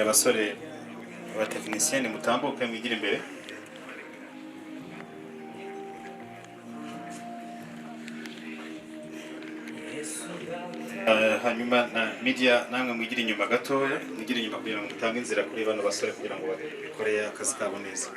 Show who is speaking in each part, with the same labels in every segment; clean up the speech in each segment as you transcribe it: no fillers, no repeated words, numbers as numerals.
Speaker 1: abasore abatekinisiye mutambuke mwigira imbere. Hanyuma na media namwe mwigira inyuma gatoya, mwigira inyuma kugira ngo mutange inzira kuri bano basore kugira ngo bakore akazi kabo neza.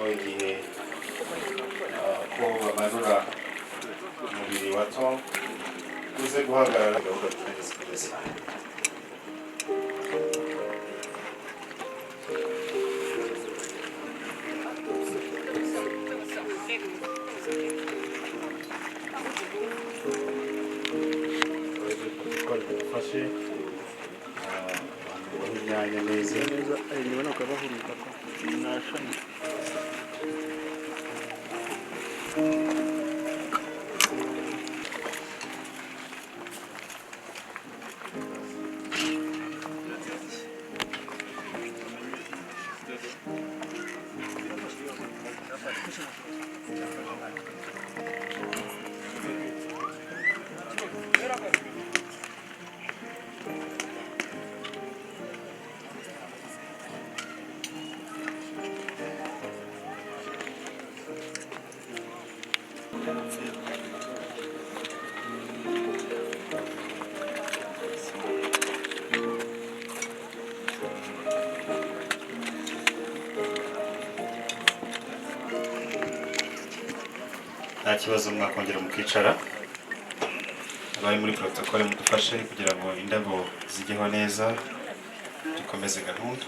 Speaker 1: Igihe ko bamanura umubiri wa Tom uze guhagarara gahunda twese. Fashe inyanya neza nibona ko bahurika ko nashanye nta kibazo mwakongera mukicara. Abari muri protocole mudufashe kugira ngo indabo zijyeho neza dukomeze gahunda.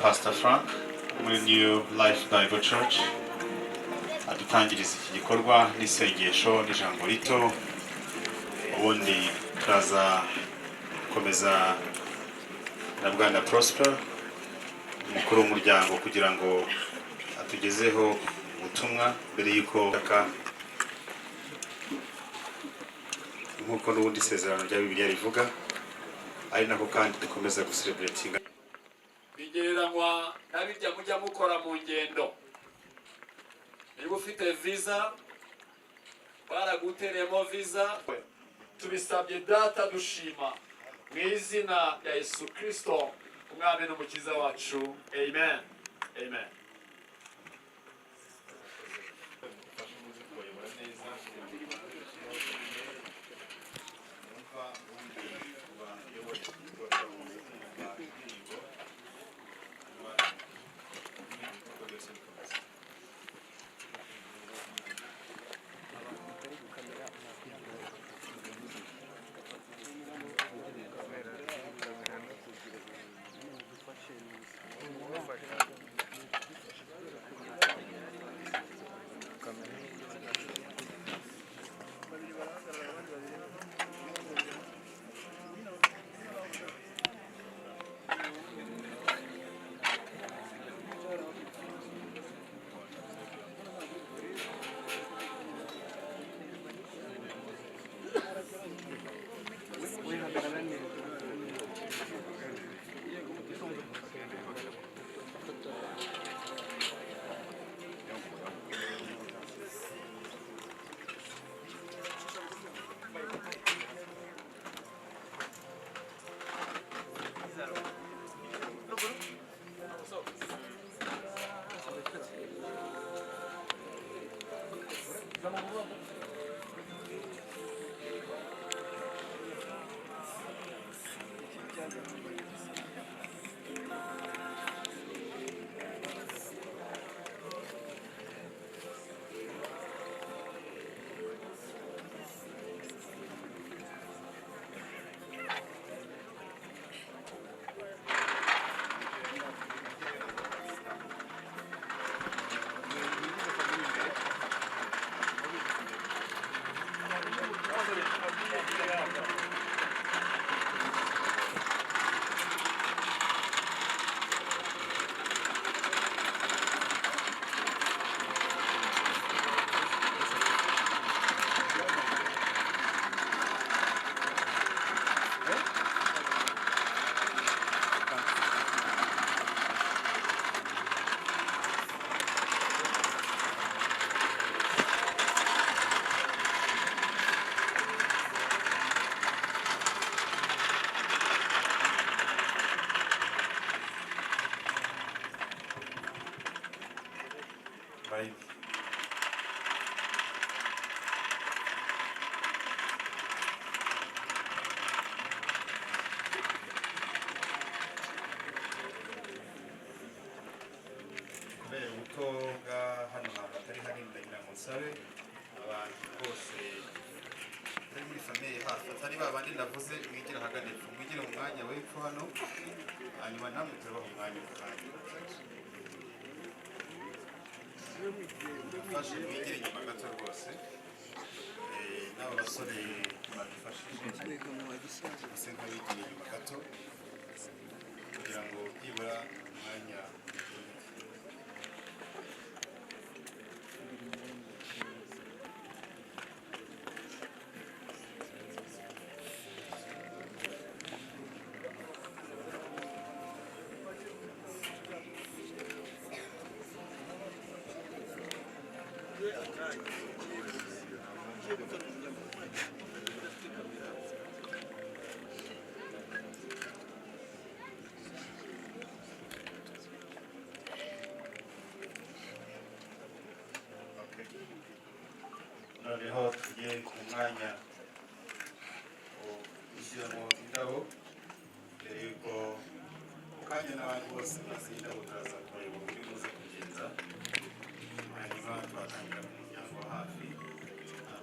Speaker 1: Pastor Frank muri New Life Bible Church adutangiriza iki gikorwa n'isengesho n'ijambo rito, ubundi turaza gukomeza na Bwana Prosper umukuru w'umuryango kugira ngo atugezeho ubutumwa mbere y'uko nk'uko n'ubundi isezerano rya Bibiliya rivuga, ari nako kandi dukomeza guselebratinga.
Speaker 2: Bigereranywa n'abirya mujya mukora mu ngendo. Niba ufite visa baraguteremo visa, tubisabye data dushima mu izina rya Yesu Kristo umwami n'umukiza wacu. Amen. Amen.
Speaker 1: Bye. Kubera ubuto bwa hano hantu hatari hanini ndagira ngo nsabe abantu bose bari muri famiye hafi atari ba bandi navuze mwigira ahagana epfo mwigire mu mwanya w'epfo hano hanyuma namwe turabaha umwanya ukanya fashe mwigire inyuma gato rwose n'aba basore badufashije base nk'abigiye inyuma gato kugira ngo byibura umwanya noneho tugiye ku mwanya ushyiramo indabo mbere yuko ukanya n'abandi bose maze indabo turaza kureba uburyo buze kugenza hanyuma twatangira ku muryango wo hafi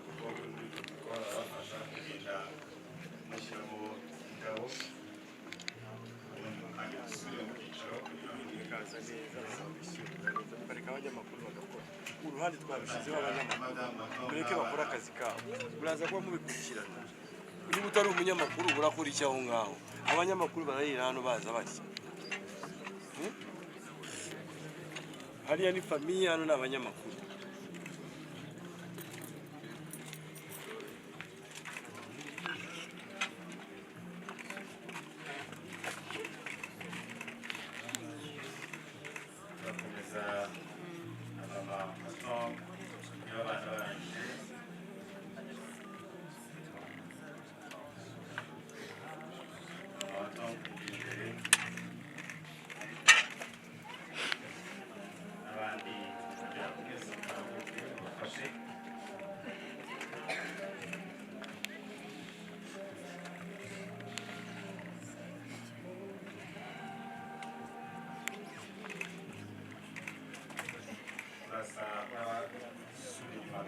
Speaker 1: kuko buri gukora bafasha kugenda mushyiramo indabo hanyuma dusubire mu byiciro kugira ngo bikaza neza tukareka abanyamakuru bagakora uruhande twabishyizeho abanyamakuru mureke bakora akazi kabo muraza kuba mubikurikirana niba utari umunyamakuru urakora iki aho ngaho abanyamakuru bararira hano baza batya hariya ni famiye hano ni abanyamakuru bakomeza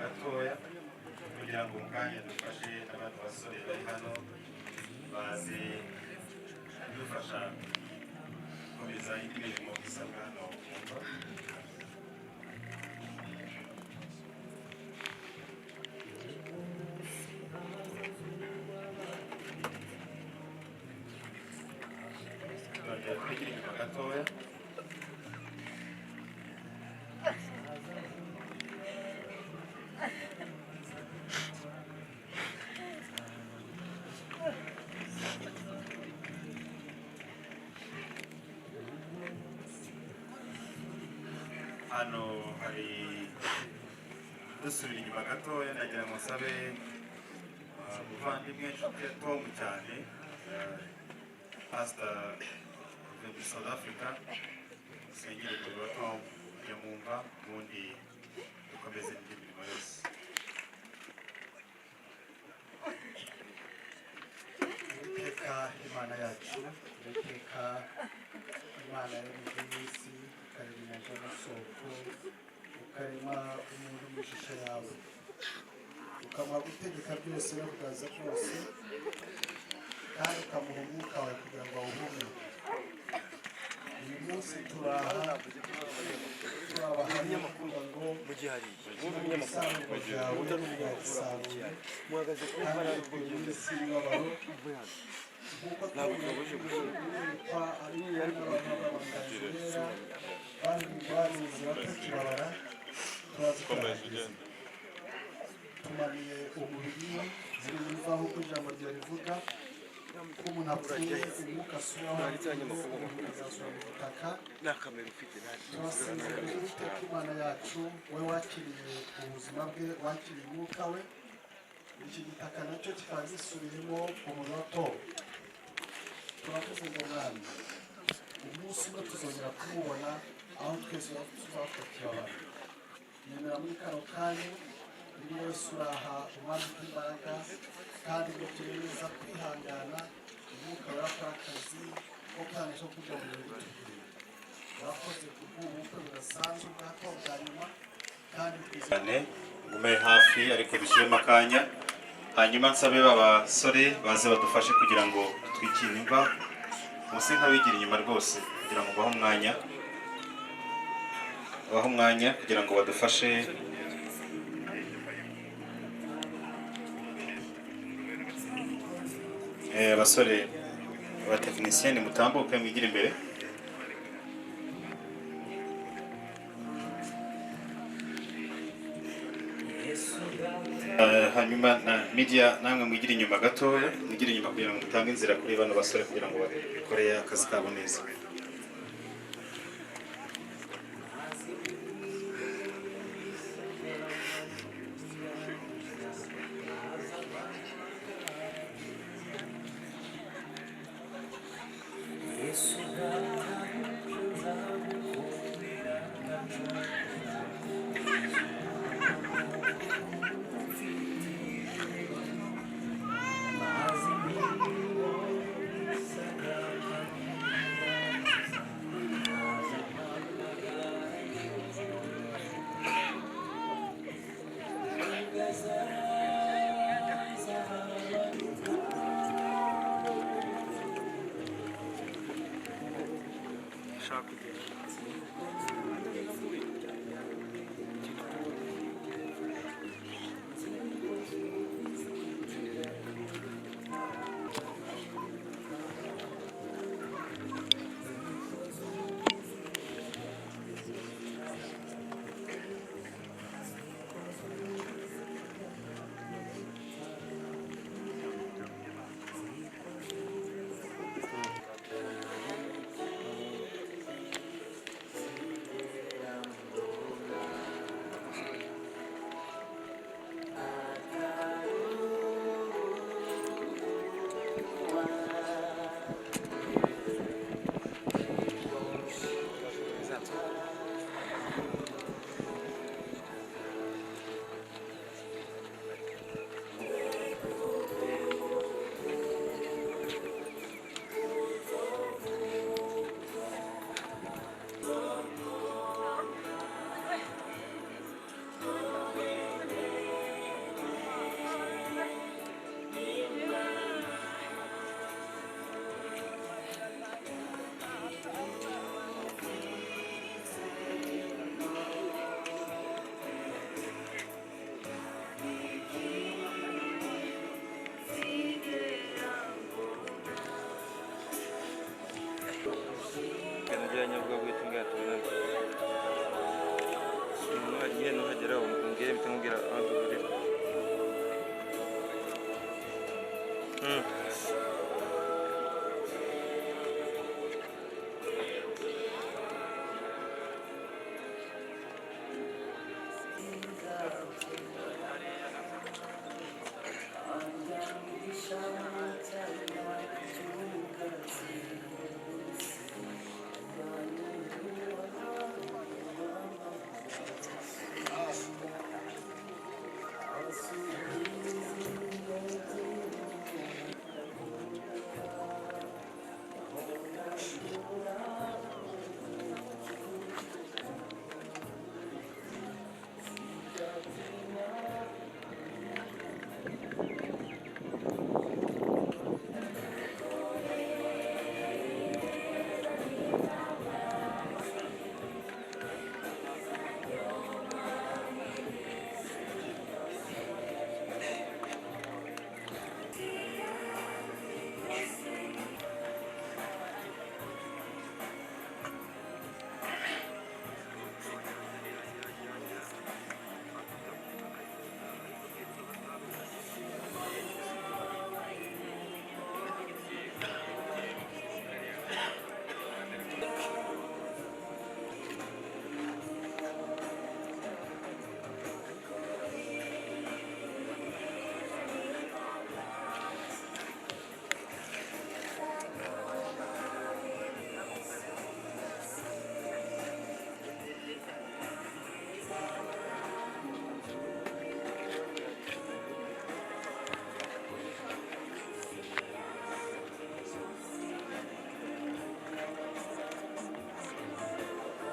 Speaker 1: gatoya kugira ngo umwanya dufashe n'abandi basore bari hano baze kudufasha gukomeza indi mirimo isabwa hano kumva twegere inyuma gatoya hano hari dusubira inyuma gatoya nagira ngo nsabe umuvandimwe inshuti ya Tom cyane pastor of South Africa sengere kuri Tom ya mumva ubundi dukomeze indi mirimo yose
Speaker 3: Imana yacu uwiteka Imana yaremye isi ukarema inyanja n'amasoko ukarema umuntu mu ishusho yawe ukamuha gutegeka byose no kuganza byose kandi ukamuha umwuka wawe kugira ngo awuhumeke. Uyu munsi turabahamya kuvuga ngo ibisarurwa byawe birasaruye kandi kugira isi y'imibabaro nk'uko tubonye guhirikwa abantu b'abanganzira barize batakibabara turazikuragiza tumaniye umubiri ziri bivaho uko ijambo ryawe rivuga ko umuntu apfuye umwuka asubiraho umuntu azasubira mu butaka. Turasezerana Uwiteka Imana yacu we wakiriye ubuzima bwe wakiriye umwuka we iki gitaka nacyo kikaba gisubiyemo umuntu watowe. Turavuze ngo mwami umunsi umwe tuzongera kumubona aho twese tuzafatikibabara yemera muri kano kanya buri wese uraha umwambika imbaraga kandi ngo turemeza kwihangana umwuka urakora akazi ko kwangisha kujya mu birori bitugirira. Urakoze kubw'ubukwe budasanzwe bwako bwa nyuma kandi
Speaker 1: cyane ngume hafi ariko dushyiremo akanya hanyuma nsabe b'abasore baze badufashe kugira ngo twikine imva munsi nk'abigira inyuma rwose kugira ngo bahe umwanya kugira ngo badufashe. Abasore abatekinisiye mutambuke mwigire imbere. Hanyuma na media namwe mwigire inyuma gatoya mwigire inyuma kugira ngo mutange inzira kuri bano basore kugira ngo bakore akazi kabo neza.
Speaker 4: nyavuga guhitunga tubona umuntu agiye no hagera umbwire bitamubwira aho duhurira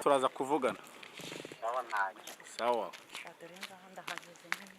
Speaker 1: turaza kuvugana.
Speaker 5: Sawa ntacyo.
Speaker 1: Sawa.
Speaker 6: dore ngaha ndahageze nyine